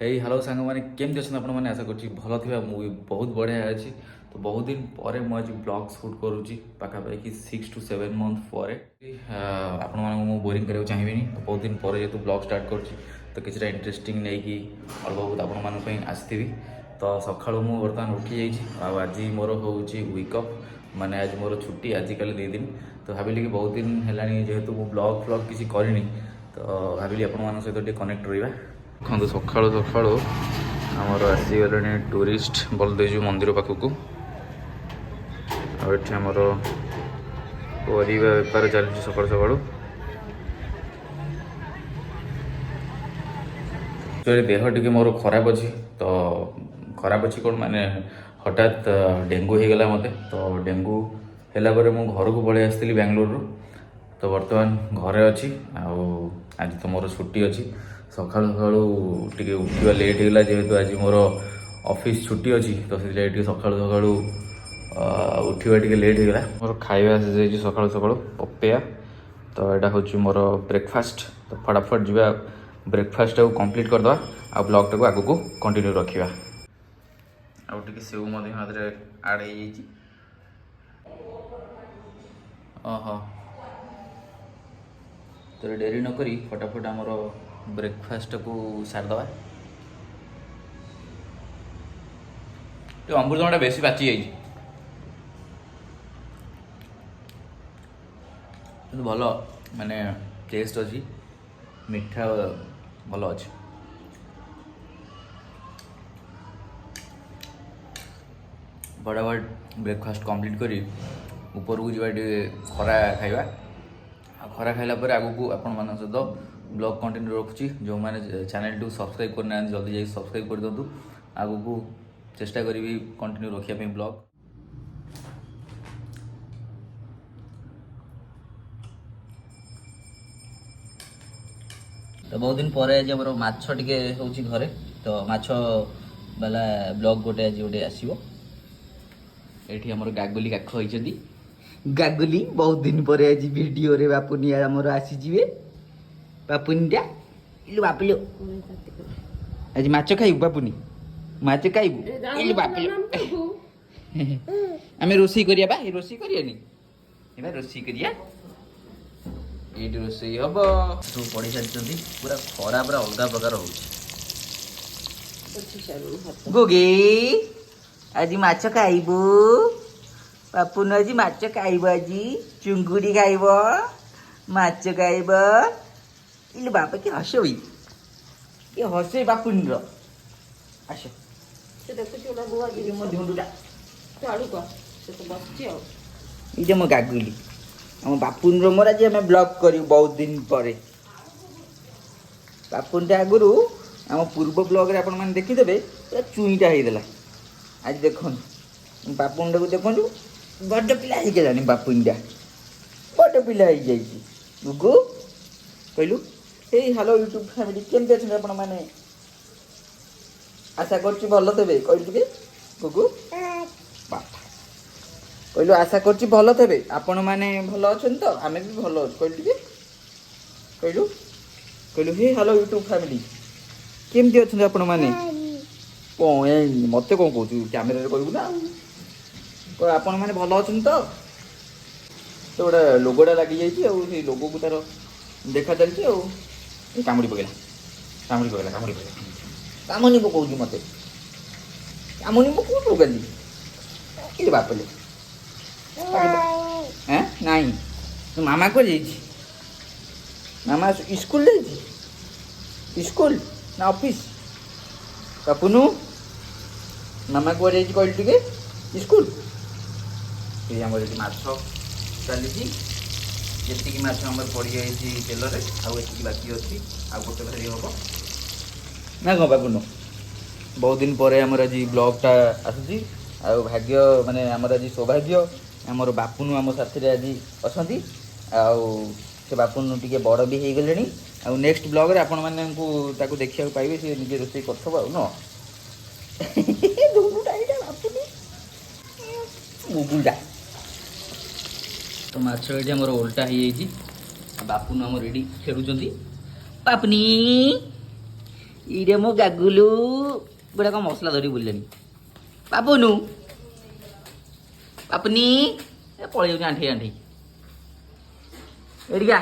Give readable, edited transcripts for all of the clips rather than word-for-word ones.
हेई hello सांग मैंने केमती अच्छे आपने आशा करुँच भल थी मुझे बहुत बढ़िया अच्छी तो बहुत दिन पर मुझे ब्लॉग शूट करुँची पाखापाखि 6 to 7 month पर आपण बोरिंग कराया चाहिए तो बहुत दिन पर जेहतु ब्लॉग स्टार्ट करुँची तो किसी इंटरेस्टिंग नहीं कि अल्प बहुत आपण आसती तो सका मुझे बर्तमान उठी जाइए आज मोर हूँ वीकअप माने आज मोर छुट्टी आजिकल 2 दिन तो भाविली कि बहुत दिन है जेहेतु मुझे ब्लॉग फ्लॉग किसी करनी तो भाविली आपण सहित कनेक्ट रहा देखो सका सका आमर आसीगले टूरिस्ट बलदेव मंदिर पाखक आमर परिवा बेपार चलती सका सका देह टी मोर खराब अच्छी तो खराब अच्छी कौन माने हठात डेंगू हो गला मत तो डेंगू है घर को पलि आसती बेंगलोर तो बर्तमान घरे अच्छी आज तो मोर छुट्टी अच्छी सका सका उठा लेट होगा जेहेतु आज मोर ऑफिस छुट्टी अच्छी तो से सका सका उठा टे लेट होगा मोर खाଇବା सका सका पपेया तो यहाँ हूँ मोर ब्रेकफास्ट तो फटाफट जा ब्रेकफास्ट को कंप्लीट करदे आ ब्लॉग टाक आगू को कंटिन्यू रखा आउ सेव आड हो तो डेरी नक फटाफट आमर ब्रेकफास्ट को सारदे तो अमृतभंडा बेसी बाची जाइए भल माने टेस्ट अच्छी मिठा भल अच्छे फटाफट ब्रेकफास्ट कंप्लीट करी ऊपर को जावा खरा खाइबा खरा खाइला पर आगू को आपण मान सहित ब्लॉग कंटिन्यू रखुची जो मैंने चैनल टू सब्सक्राइब करना जल्दी जाई सब्सक्राइब कर दिंतु आगू को चेष्टा करी कंटिन्यू रखिया ब्लॉग तो बहुत दिन पर आज आम माछ टे हूँ घरे तो माछ बाला ब्लॉग गोटे आज गोटे आसो ये आम गागुली काख होती गागुली बहुत दिन पर आज वीडियो रे बापुनी आमर आसीजे बापुनीटा इलु बापुलो आज माछ खाइबु बापुनी माछ खाइबु इलु बापुलो आमे रोसई करिया बा रोसई करियानी एबा रोसई करिया ये रोसई हम सब पढ़ी सारी पूरा खरा पूरा अलग प्रकार हो गुगी आज माछ खाइबु बापुन आज माछ खाइब आज चुंगुड़ी खाइब माछ खाइब इले बापा कि हसई ये हसे बापुन रो आस से देखु ओडा बुआ जे मो ढुंडुडा चालू को से तो बसची आ इजे मो गागुली हम बापुन रो मोर आज हमें ब्लॉग करू बहुत दिन पर बापुन टा आगुरु आम पूर्व ब्लॉग रे आपण माने देखि देबे पूरा चुईटा हे देला आज देखन बापुन को देखु बड़ पिला हो गलानी बापुन टा बड़ पिला हो जाइए गुगु कहलु हे हेलो यूट्यूब फैमिली केमते अछन आपण माने आशा करछि भलो थेबे कहलु टिके गुगु बापा कहलु आशा करछि भलो थेबे आपण माने भलो अछन तो आमे भी भलो अछ कहलु टिके कहलु कहलु हे हेलो यूट्यूब फैमिली केमते अछन आपण माने कोन मते कोन कहू कैमरा रे कहू ना को आपण माने भलो अछन तो गोटे लोगोटा लगी जाइए लोगो को तार देखा चलती कामुड़ी पकेला कामुड़ी पकेला कामुड़ी पकेला कामुनी पकाऊँ मत कामुनी पकाऊ पकाली कि बापले हाँ नाई तो मामा को जाइए मामा स्कूल जाइए स्कूल ना ऑफिस बापुनु मामा को जाइए कहली टिके स्कूल ये आम माछ चली जी माछ आम पड़ जाए तेल आती बाकी अच्छी आउ गोटे भारी हम ना कौन बापुन बहुत दिन पर आमर आज ब्लॉगटा आसूसी आ भाग्य माने आमर आज सौभाग्य आमर बापुन आम साथी आज अच्छा से बापुन टी बड़ भी हो गले आ नेक्स्ट ब्लॉग आपण मैंने देखा पाइबे सी निजे रोसे करथब आ न गुगुलटा तो माछ ये आमर ओल्टा हो बापुन आम रेडी खेलुंट बापुनी ଇରେ ମୋ ଗାଗୁଲୁ ଗୋଟେ କ'ଣ ମସଲା ଧରି ବୁଲିଲେଣି। ବାପୁନୁ ବାପୁନି ପଳେଇ ଯାଉଛି ଆଣ୍ଠେଇ ଆଣ୍ଠେଇ। ଏଠିକା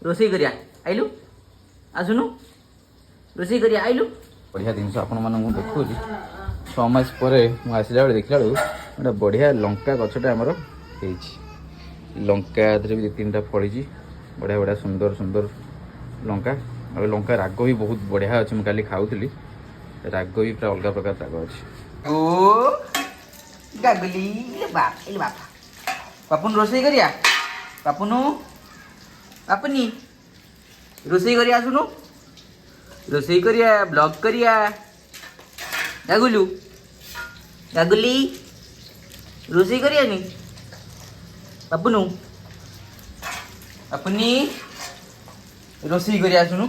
ରୋଷେଇ କରିବା ଆଇଲୁ, ଆସୁନୁ ରୋଷେଇ କରିବା ଆଇଲୁ। ବଢ଼ିଆ ଜିନିଷ ଆପଣମାନଙ୍କୁ ଦେଖାଉଛି। 6 ମାସ ପରେ ମୁଁ ଆସିଲା ବେଳେ ଦେଖିଲା ବେଳକୁ ଗୋଟେ ବଢ଼ିଆ ଲଙ୍କା ଗଛଟା ଆମର ହେଇଛି। ଲଙ୍କା ଏଥିରେ ବି 2-3ଟା ଫଳିଛି। ବଢ଼ିଆ ବଢ଼ିଆ ସୁନ୍ଦର ସୁନ୍ଦର ଲଙ୍କା। ଆଉ ଲଙ୍କା ରାଗ ବି ବହୁତ ବଢ଼ିଆ ଅଛି। ମୁଁ କାଲି ଖାଉଥିଲି, ରାଗ ବି ପୁରା ଅଲଗା ପ୍ରକାର ରାଗ ଅଛି। ଓ ଗାଗୁଲି ବାପା ବାପୁନୁ ରୋଷେଇ କରିବା। ବାପୁନୁ ବାପୁନି ରୋଷେଇ କରିବା, ଆସୁନୁ ରୋଷେଇ କରିବା, ବ୍ଲଗ କରିବା। ଗାଗୁଲୁ ଗାଗୁଲି ରୋଷେଇ କରିବାନି। ବାପୁନୁ ବାପୁନି ରୋଷେଇ କରିବା, ଆସୁନୁ।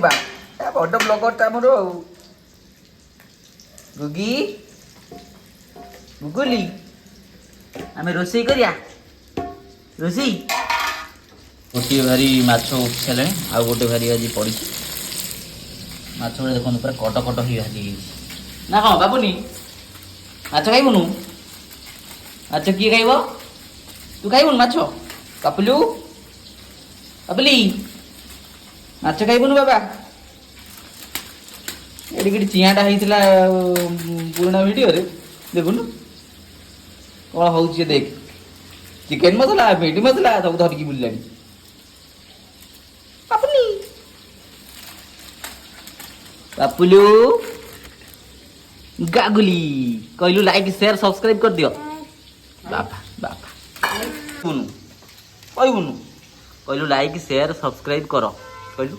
ବା ବଡ଼ ବ୍ଲଗରଟା ଆମର ଆଉ। ଗୁଗି ଗୁଗୁଲି ଆମେ ରୋଷେଇ କରିବା। ରୋଷେଇ ଗୋଟିଏ ଭାରି ମାଛ ଉଠି ସାରିଲାଣି, ଆଉ ଗୋଟେ ଭାରି ଆଜି ପଡ଼ିଛି। ମାଛ ବେଳେ ଦେଖନ୍ତୁ ପୁରା କଟ କଟ ହେଇ ଭାଜି ହେଇଛି ନା କ'ଣ? ବାବୁନି ମାଛ ଖାଇବୁନୁ? ମାଛ କିଏ ଖାଇବ? ତୁ ଖାଇବୁନୁ ମାଛ? କାପୁଲୁ କାପୁଲି ମାଛ ଖାଇବୁନୁ ବାବା? ଏଠି କିଛି ଚିଆଁଟା ହେଇଥିଲା ପୁରୁଣା ଭିଡ଼ିଓରେ, ଦେଖୁନୁ କ'ଣ ହେଉଛି। ଦେଖ ଚିକେନ ମସଲା, ଭେଣ୍ଡି ମସଲା ସବୁ ଧରିକି ବୁଲିଲାଣି। ପାପୁଲି ପାପୁଲୁ ଗାଗୁଲି କହିଲୁ ଲାଇକ୍ ସେୟାର ସବସ୍କ୍ରାଇବ କରିଦିଅ। ବାପା ବାପା କହିବୁନୁ କହିବୁନୁ କହିଲୁ ଲାଇକ୍ ସେୟାର ସବସ୍କ୍ରାଇବ କର କହିଲୁ।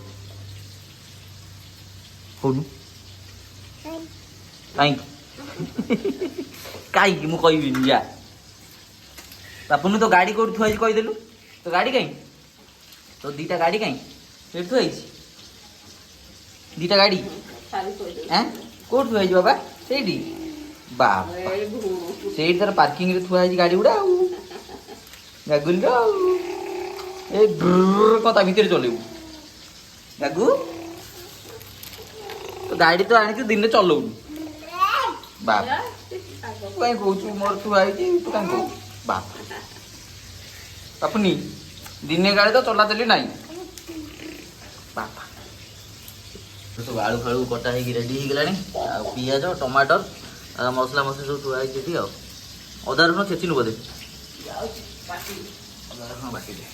କହୁନୁ କାହିଁକି? କାହିଁକି ମୁଁ କହିବିନି ଯା। ବାପୁନୁ ତୋ ଗାଡ଼ି କୋଉଠି ଥୁଆ ହେଇଛି କହିଦେଲୁ? ତୋ ଗାଡ଼ି କାହିଁ? ତୋ 2ଟା ଗାଡ଼ି କାହିଁ ସେଇଠି ଥୁଆ ହେଇଛି? 2ଟା ଗାଡ଼ି କୋଉଠି ଥୁଆ ହେଇଛି ବାବା? ସେଇଠି ବାବା ସେଇଠି ତାର ପାର୍କିଂରେ ଥୁଆ ହେଇଛି ଗାଡ଼ି ଗୁଡ଼ା ଆଉ। ଗାଗୁଲିର ଆଉ ଏ କଥା ଭିତରେ ଚଲେଇବୁ। ଗାଗୁ ତୋ ଗାଡ଼ି ତ ଆଣିଛୁ, ଦିନେ ଚଲଉନୁ। ବାବା ତୁ କାହିଁ କହୁଛୁ ମୋର ଥୁଆ ହେଇଛି, ତୁ କାହିଁ କହୁଛୁ? ବାପା ବାପୁନି ଦିନେ ଗାଡ଼ି ତ ଚଲାଚଲି ନାହିଁ। ବାପା ସବୁ ଆଳୁ ଫାଳୁ କଟା ହେଇକି ରେଡ଼ି ହେଇଗଲାଣି। ଆଉ ପିଆଜ ଟମାଟର ଆଉ ମସଲା ମସଲି ସବୁ ଥୁଆ ହେଇଛି ଏଠି। ଆଉ ଅଦା ରସୁଣ ଛେଚିନୁ ବୋଧେ? ଅଦା ରସୁଣ ବାଟିଦେ।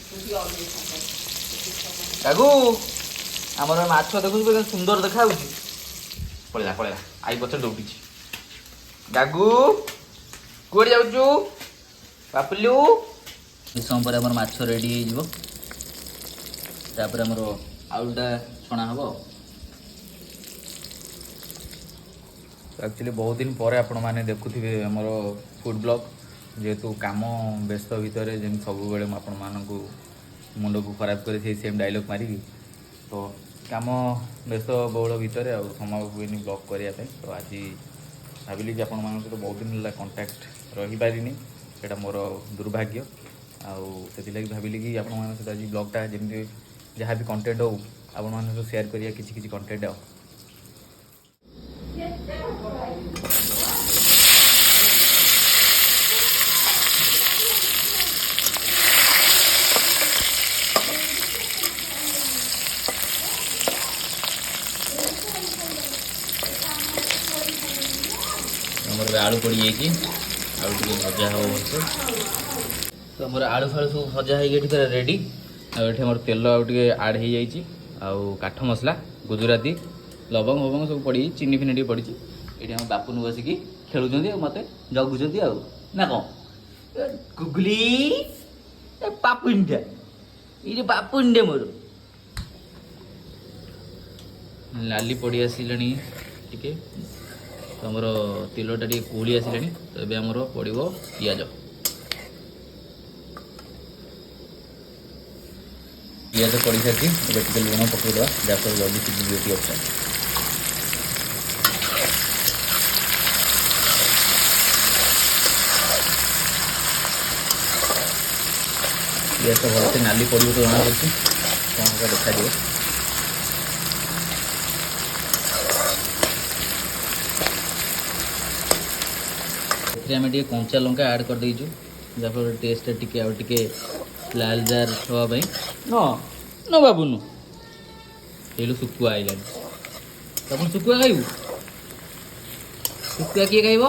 କାଗୁ ଆମର ମାଛ ଦେଖୁଛୁ କେତେ ସୁନ୍ଦର ଦେଖାଯାଉଛି। ପଳେଇଲା ପଳେଇଲା ଆଇ ପଛରେ ଦୌଡ଼ିଛି। ଗାଗୁ କୁଆଡ଼େ ଯାଉଛୁ? ପାପୁଲୁ କିଛି ସମୟ ପରେ ଆମର ମାଛ ରେଡ଼ି ହେଇଯିବ। ତାପରେ ଆମର ଆଳୁଟା ଛଣା ହେବ। ଆକ୍ଚୁଆଲି ବହୁତ ଦିନ ପରେ ଆପଣମାନେ ଦେଖୁଥିବେ ଆମର ଫୁଡ୍ ବ୍ଲଗ୍। ଯେହେତୁ କାମ ବ୍ୟସ୍ତ ଭିତରେ ଯେମିତି ସବୁବେଳେ ମୁଁ ଆପଣମାନଙ୍କୁ ମୁଣ୍ଡକୁ ଖରାପ କରି ସେଇ ସେମ୍ ଡାଇଲଗ୍ ମାରିବି, ତ କାମ ବ୍ୟସ୍ତ ବହୁଳ ଭିତରେ ଆଉ ସମୟ ହୁଏନି ବ୍ଲଗ୍ କରିବା ପାଇଁ। ତ ଆଜି ଭାବିଲି କି ଆପଣମାନଙ୍କ ସହିତ ବହୁତ ଦିନ ହେଲା କଣ୍ଟାକ୍ଟ ରହିପାରିନି, ସେଇଟା ମୋର ଦୁର୍ଭାଗ୍ୟ। ଆଉ ସେଥିଲାଗି ଭାବିଲି କି ଆପଣମାନଙ୍କ ସହିତ ଆଜି ବ୍ଲଗ୍ଟା ଯେମିତି ଯାହା ବି କଣ୍ଟେଣ୍ଟ ହେଉ ଆପଣମାନଙ୍କ ସହିତ ସେୟାର କରିବା କିଛି କିଛି କଣ୍ଟେଣ୍ଟ। ଆଉ ଆମର ଆଳୁ ପଡ଼ିଯାଇଛି, ଆଳୁ ଟିକେ ଭଜା ହେବ ଭଲସେ। ତ ଆମର ଆଳୁ ଫାଳୁ ସବୁ ଭଜା ହେଇକି ଏଠି ପୁରା ରେଡ଼ି। ଆଉ ଏଠି ଆମର ତେଲ ଆଉ ଟିକେ ଆଡ଼୍ ହେଇଯାଇଛି, ଆଉ କାଠ ମସଲା ଗୁଜୁରାତି ଲବଙ୍ଗ ଫବଙ୍ଗ ସବୁ ପଡ଼ିଛି, ଚିନି ଫିନି ଟିକେ ପଡ଼ିଛି। ଏଠି ଆମ ବାପୁନୁ ବସିକି ଖେଳୁଛନ୍ତି ଆଉ ମୋତେ ଜଗୁଛନ୍ତି ଆଉ ନା କ'ଣ? ଗୁଗୁଲି ପାପୁନିଟା ଏଇରେ ବାପୁନିଟେ ମୋର। ଲାଲି ପଡ଼ି ଆସିଲାଣି ଟିକେ, ତ ଆମର ତେଲଟା ଟିକେ କୁହୁଳି ଆସିଲାଣି। ତ ଏବେ ଆମର ପଡ଼ିବ ପିଆଜ। ପିଆଜ ପଡ଼ି ସାରିଛି, ଏବେ ଟିକେ ଲୁଣ ପକାଇଦେବା, ଯାହାଫଳରେ ଜଲ୍ଦି ସିଝିଯିବ ପିଆଜଟା। ପିଆଜଟା ଭଲସେ ନାଲି ପଡ଼ିବ ତ ଜଣାପଡ଼ୁଛି, କ'ଣ ଦେଖାଯିବ। आम टे कंचा लंका ऐड कर देचु जहाँफल टेस्ट टे आउ टे लाल जार हाँपाई न न बाबुनु हेलु शुकुआ आईला तब शुकुआ खाइबू शुकुआ किए खाइब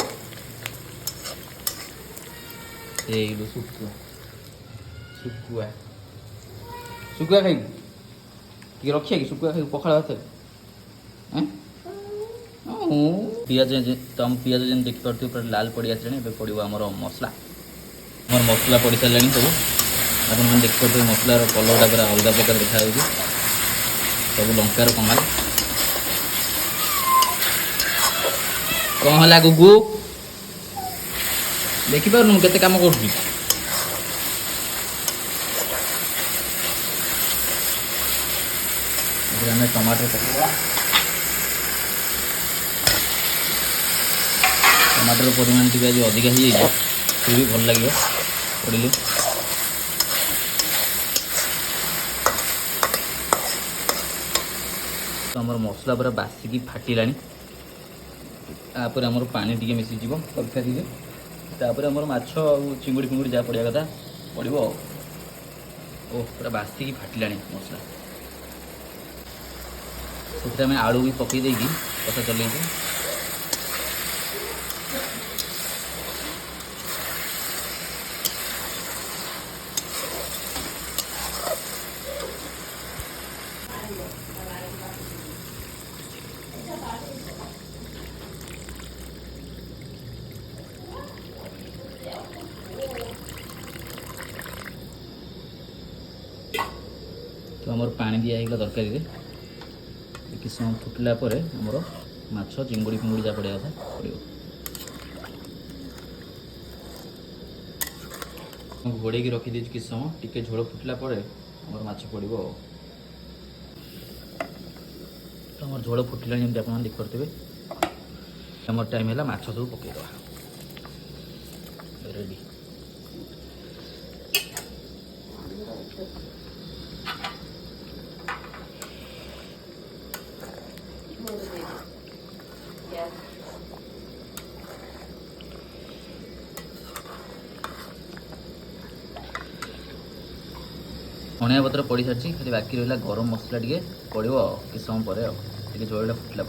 हेलु शुकुआ शुकुआ शुकुआ खाइबू कि रखिया कि शुकुआ खाइबू पखाड़ भात पियाज तुम पियाज जेन देखिपे पूरा लाल पड़ी आसे पड़ो आमर मसला आम मसला पड़ सारे सब आप देखिपे मसलार कलरटा पूरा अलग प्रकार देखा सब लंकार कमाल कौन है गुगु देखिपार केते काम कर टमाटर पकड़ा टमाटर परिमाण टी आज अधिका ही फिर भी भल लगे पड़े तो आम मसला पूरा बासिकी फाटिला आम पानी टी मिसीज तरकारी तापर आम माछ चिंगुड़ी फिंगुड़ी जहाँ पड़ा कथा पड़ो ओ पूरा बासिकी फाटिला मसला से आम आलू भी पकई देगी कथा चल तो आमर पानी दिया तरकारी कि समय फुटला आमर माछ चिंगुड़ी फिंगुड़ी जहाँ पड़ा कथा पड़ो घोड़े रखीदे कि समय टिके झोल फुटला आमर माछ पड़ो तो आम झोल फुटला जमी आप देखिपे आम टाइम है माछ सब पकईद रेडी धनिया पत्र पड़ सारी खाली बाकी रहा गरम मसला टे पड़ो कि समय पर झोलटा फुटला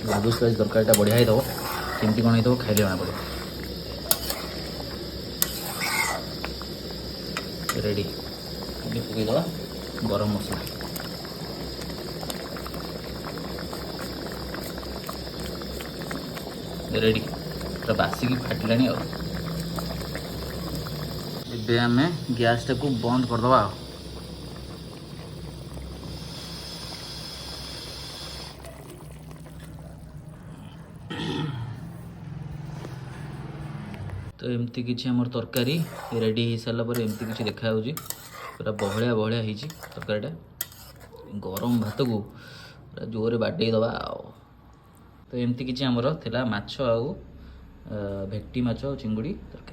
लाଗୁଛି तो तरकारीटा बढ़िया ही दब केमती कौन हो खाइले जमा पड़े रेडी पकईदे गरम मसला रेडी पूरा बासिकी फाटिला ए आम गैस टाक बंद करदे तो एमती किसी आम तरकारी रेडी हो सारापर एमती किसी देखा पूरा बहलिया बहलिया हो तरकारीटा गरम भात को पूरा जोरे बाटे दबा तो एमती किसी आमर थिला माछ आउ भेक्टी माछ चिंगुड़ी तरकारी।